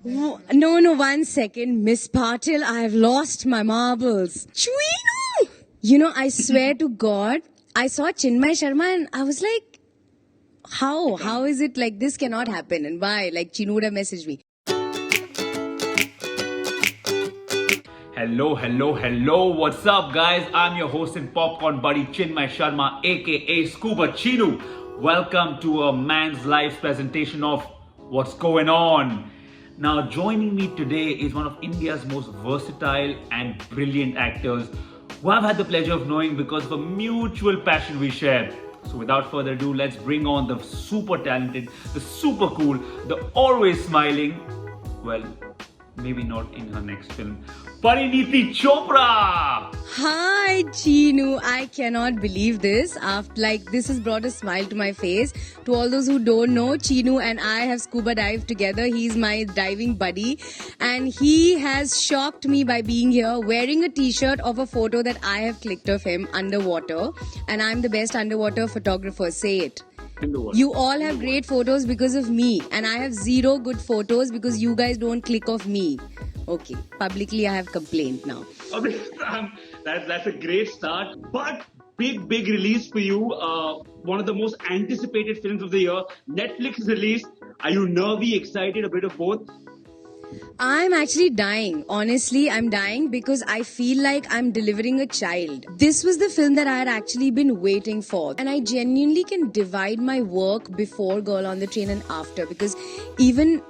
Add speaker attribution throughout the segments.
Speaker 1: No, 1 second. Miss Patil, I have lost my marbles. Chweenu! I swear to God, I saw Chinmay Sharma and I was like, how? How is it like this cannot happen? And why? Like, Chinu would have messaged me.
Speaker 2: Hello. What's up, guys? I'm your host and popcorn buddy Chinmay Sharma, aka Scuba Chinu. Welcome to a man's life presentation of What's Going On. Now, joining me today is one of India's most versatile and brilliant actors who I've had the pleasure of knowing because of a mutual passion we share. So, without further ado, let's bring on the super talented, the super cool, the always smiling, well, maybe not in her next film, Pariniti Chopra!
Speaker 1: Hi, Chinu. I cannot believe this. This has brought a smile to my face. To all those who don't know, Chinu and I have scuba dived together. He's my diving buddy. And he has shocked me by being here wearing a t-shirt of a photo that I have clicked of him underwater. And I'm the best underwater photographer. Say it. You all have great photos because of me. And I have zero good photos because you guys don't click of me. Okay, publicly I have complained now.
Speaker 2: That's a great start. But big release for you. One of the most anticipated films of the year. Netflix release. Are you nervy, excited, a bit of both?
Speaker 1: I'm actually dying. Honestly, I'm dying because I feel like I'm delivering a child. This was the film that I had actually been waiting for. And I genuinely can divide my work before Girl on the Train and after, because even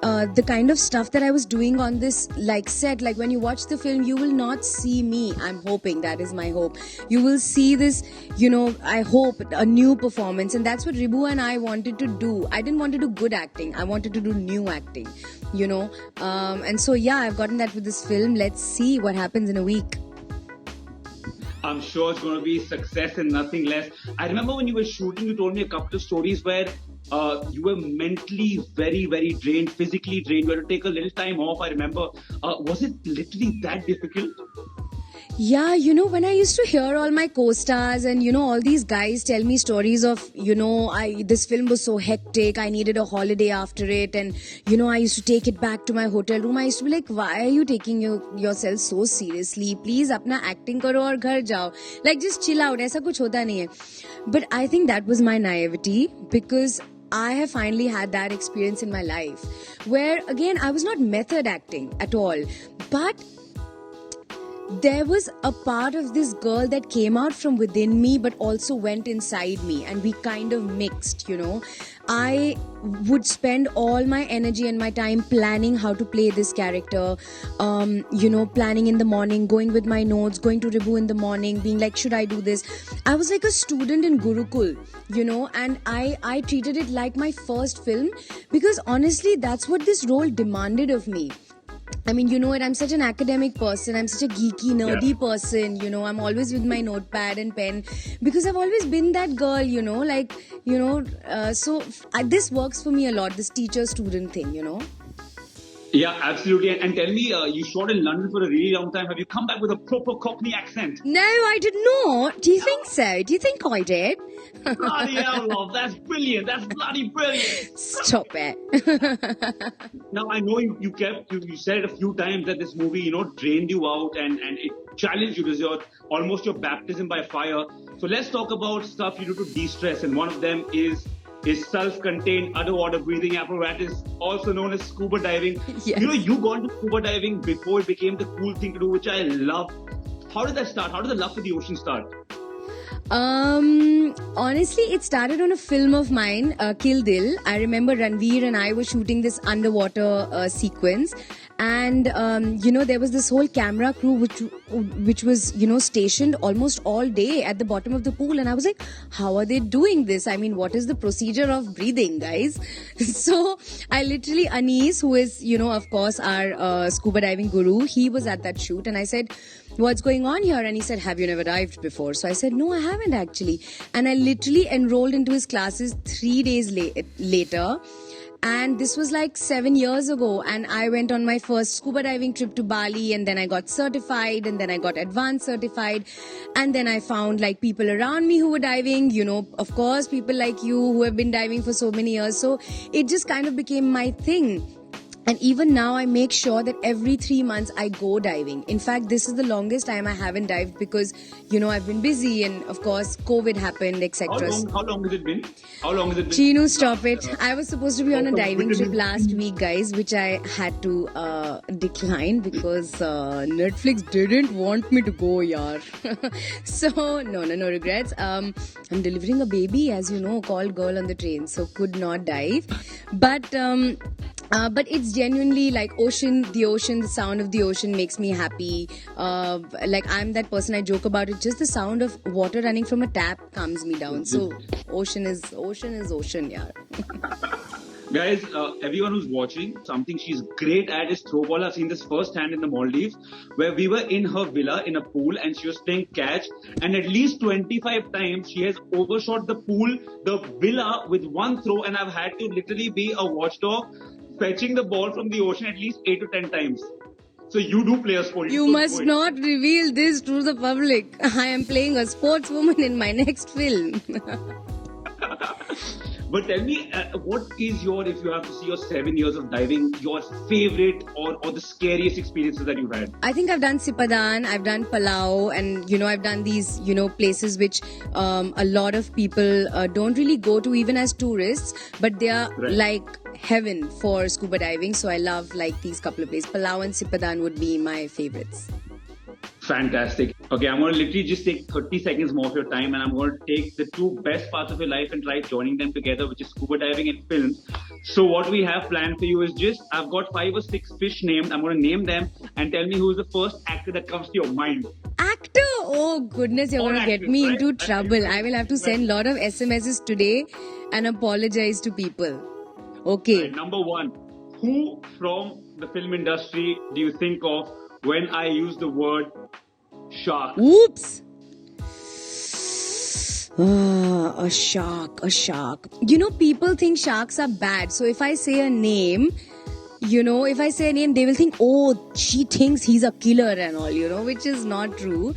Speaker 1: the kind of stuff that I was doing on this set, when you watch the film, you will not see me. I'm hoping, that is my hope. You will see this, I hope, a new performance. And that's what Ribu and I wanted to do. I didn't want to do good acting. I wanted to do new acting, and so yeah, I've gotten that with this film. Let's see what happens in a week.
Speaker 2: I'm sure it's going to be success and nothing less. I remember when you were shooting, you told me a couple of stories where you were mentally very drained, physically drained. You had to take a little time off, I remember. Was it literally that difficult?
Speaker 1: Yeah, when I used to hear all my co-stars and, all these guys tell me stories of, this film was so hectic, I needed a holiday after it, and, I used to take it back to my hotel room. I used to be like, why are you taking yourself so seriously? Please, apna acting karo aur ghar jao. Just chill out. Aisa kuch hota nahi hai. But I think that was my naivety, because I have finally had that experience in my life where, again, I was not method acting at all, but there was a part of this girl that came out from within me but also went inside me, and we kind of mixed. I would spend all my energy and my time planning how to play this character, planning in the morning, going with my notes, going to Ribu in the morning, being like, should I do this? I was like a student in Gurukul, and I treated it like my first film, because honestly that's what this role demanded of me. I mean, I'm such an academic person. I'm such a geeky, nerdy person. I'm always with my notepad and pen because I've always been that girl, so this works for me a lot, this teacher-student thing,
Speaker 2: Yeah, absolutely. And tell me, you shot in London for a really long time. Have you come back with a proper Cockney accent?
Speaker 1: No, I did not. Do you think so? Do you think I did?
Speaker 2: Bloody hell, love. That's brilliant. That's bloody brilliant.
Speaker 1: Stop it.
Speaker 2: Now, I know you said it a few times that this movie, drained you out and it challenged you. It was almost your baptism by fire. So let's talk about stuff you do to de-stress. And one of them is self-contained underwater breathing apparatus, also known as scuba diving.
Speaker 1: Yes.
Speaker 2: You got into scuba diving before it became the cool thing to do, which I love. How did that start? How did the love for the ocean start?
Speaker 1: Honestly, it started on a film of mine, Kill Dil. I remember Ranveer and I were shooting this underwater sequence, and there was this whole camera crew which was stationed almost all day at the bottom of the pool, and I was like, how are they doing this? I mean, what is the procedure of breathing, guys? So I literally, Anis, who is of course our scuba diving guru, he was at that shoot, and I said, what's going on here? And he said, have you never dived before? So I said, no, I haven't actually. And I literally enrolled into his classes 3 days later. And this was 7 years ago. And I went on my first scuba diving trip to Bali, and then I got certified, and then I got advanced certified. And then I found people around me who were diving, of course, people like you who have been diving for so many years. So it just kind of became my thing. And even now, I make sure that every 3 months I go diving. In fact, this is the longest time I haven't dived because, I've been busy and of course, COVID happened, etc.
Speaker 2: How long has it been? How long has it been?
Speaker 1: Chinu, stop it. I was supposed to be on a
Speaker 2: Stop
Speaker 1: diving
Speaker 2: it.
Speaker 1: trip last week, guys, which I had to decline because Netflix didn't want me to go, yaar. So, no regrets. I'm delivering a baby, as you know, called Girl on the Train, so could not dive. But it's genuinely like the sound of the ocean makes me happy. Like I'm that person, I joke about it. Just the sound of water running from a tap calms me down. So ocean is ocean, yeah.
Speaker 2: Guys, everyone who's watching, something she's great at is throw ball. I've seen this firsthand in the Maldives, where we were in her villa in a pool and she was playing catch. And at least 25 times she has overshot the pool, the villa with one throw. And I've had to literally be a watchdog, fetching the ball from the ocean at least 8 to 10 times. So you do play a sport.
Speaker 1: You must not reveal this to the public. I am playing a sportswoman in my next film.
Speaker 2: But tell me, what is if you have to see your 7 years of diving, your favorite or the scariest experiences that you've had?
Speaker 1: I think I've done Sipadan, I've done Palau, and I've done these places which a lot of people don't really go to even as tourists, but they are like heaven for scuba diving. So I love like these couple of places. Palau and Sipadan would be my favorites.
Speaker 2: Fantastic. Okay, I'm going to literally just take 30 seconds more of your time and I'm going to take the two best parts of your life and try joining them together, which is scuba diving and films. So what we have planned for you is I've got 5 or 6 fish named. I'm going to name them and tell me who's the first actor that comes to your mind.
Speaker 1: Actor? Oh goodness, you're going to get me into trouble. I will have to send a lot of SMSs today and apologize to people. Okay.
Speaker 2: Right, number 1, who from the film industry do you think of when I use the word shark?
Speaker 1: Oops. A shark. People think sharks are bad. So if I say a name, they will think, oh, she thinks he's a killer and all, which is not true.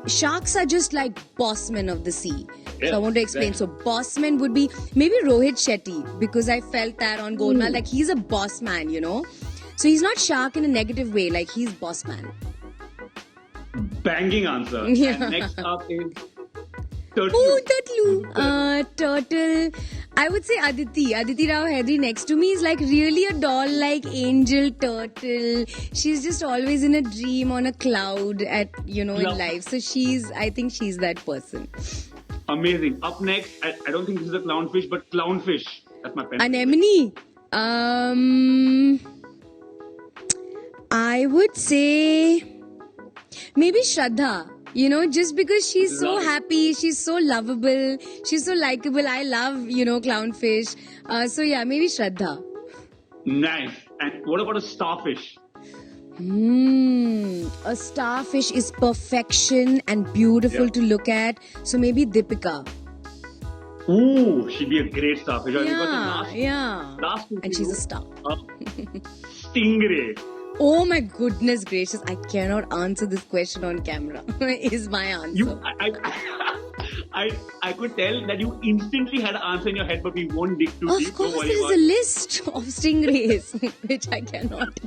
Speaker 1: Sharks are just like bossmen of the sea.
Speaker 2: Yeah,
Speaker 1: so I want to explain. So bossman would be maybe Rohit Shetty, because I felt that on Golmaal, like he's a boss man, So he's not shark in a negative way, like he's boss man.
Speaker 2: Banging answer.
Speaker 1: Yeah.
Speaker 2: And next up is Turtle.
Speaker 1: Oh, Turtle. I would say Aditi Rao Hedri next to me is like really a doll, like angel turtle. She's just always in a dream on a cloud in life. So I think she's that person.
Speaker 2: Amazing. Up next, I don't think this is a clownfish, but clownfish. That's my pen.
Speaker 1: Anemone. I would say maybe Shraddha. Just because she's so happy, she's so lovable, she's so likable. I love, clownfish. So yeah, maybe Shraddha.
Speaker 2: Nice. And what about a starfish?
Speaker 1: A starfish is perfection and beautiful to look at. So maybe Deepika.
Speaker 2: Ooh, she'd be a great starfish.
Speaker 1: Yeah.
Speaker 2: Last
Speaker 1: and she's a star.
Speaker 2: Stingray.
Speaker 1: Oh my goodness gracious, I cannot answer this question on camera. Is my answer.
Speaker 2: I could tell that you instantly had an answer in your head, but we won't dig too deep.
Speaker 1: Of course, there is a list of stingrays, which I cannot.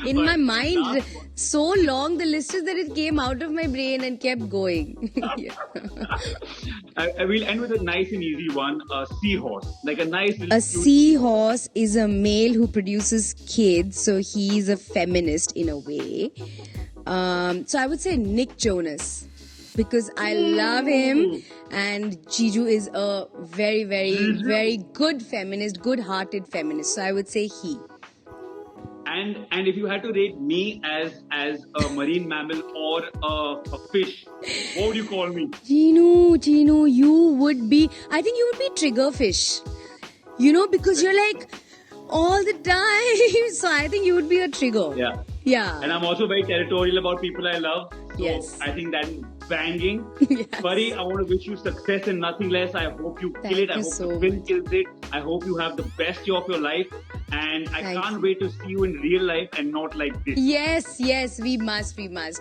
Speaker 1: In my mind, so long the list is that it came out of my brain and kept going. Yeah.
Speaker 2: I will end with a nice and easy one. A seahorse. Like a nice little
Speaker 1: A
Speaker 2: cute
Speaker 1: seahorse is a male who produces kids, so he's a feminist in a way. So I would say Nick Jonas, because I love him, and Jiju is a very, very, very good feminist, good-hearted feminist. So I would say he.
Speaker 2: And if you had to rate me as a marine mammal or a fish, what would you call me?
Speaker 1: Ginu, you would be... I think you would be triggerfish. Because you're like all the time. So I think you would be a trigger. Yeah.
Speaker 2: And I'm also very territorial about people I love. So
Speaker 1: yes.
Speaker 2: I think that is banging.
Speaker 1: Yes.
Speaker 2: Buddy, I want to wish you success and nothing less. I hope you kill it. I hope the film kills it. I hope you have the best year of your life. And I can't wait to see you in real life and not like this.
Speaker 1: Yes, we must.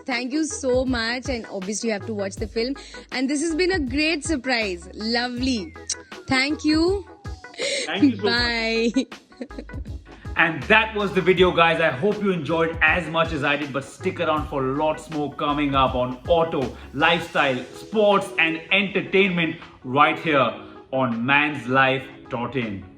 Speaker 1: Thank you so much. And obviously you have to watch the film. And this has been a great surprise. Lovely. Thank you.
Speaker 2: Thank you so
Speaker 1: Bye.
Speaker 2: much. And that was the video, guys. I hope you enjoyed as much as I did, but stick around for lots more coming up on auto, lifestyle, sports, and entertainment right here on manslife.in.